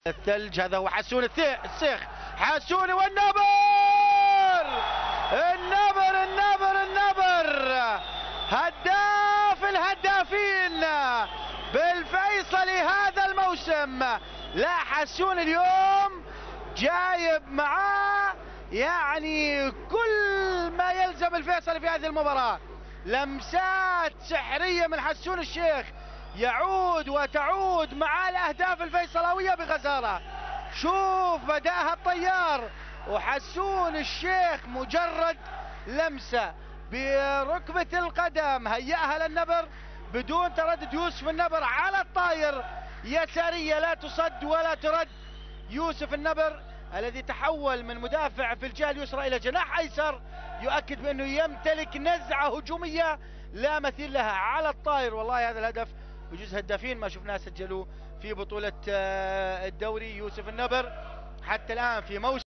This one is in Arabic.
الثلج. هذا هو حسون السيخ، حسوني والنبر، النبر هداف الهدافين بالفيصلي هذا الموسم. لا حسون اليوم جايب معاه يعني كل ما يلزم الفيصلي في هذه المباراة. لمسات سحرية من حسون الشيخ يعود وتعود مع الأهداف الفيصلاوية بغزارة. شوف بداها الطيار، وحسون الشيخ مجرد لمسة بركبة القدم هيأها للنبر بدون تردد. يوسف النبر على الطاير، يسارية لا تصد ولا ترد. يوسف النبر الذي تحول من مدافع في الجهة اليسرى إلى جناح أيسر يؤكد بأنه يمتلك نزعة هجومية لا مثيل لها على الطاير. والله هذا الهدف بجوز هدافين ما شفناه سجلوه في بطولة الدوري. يوسف النبر حتى الآن في موسم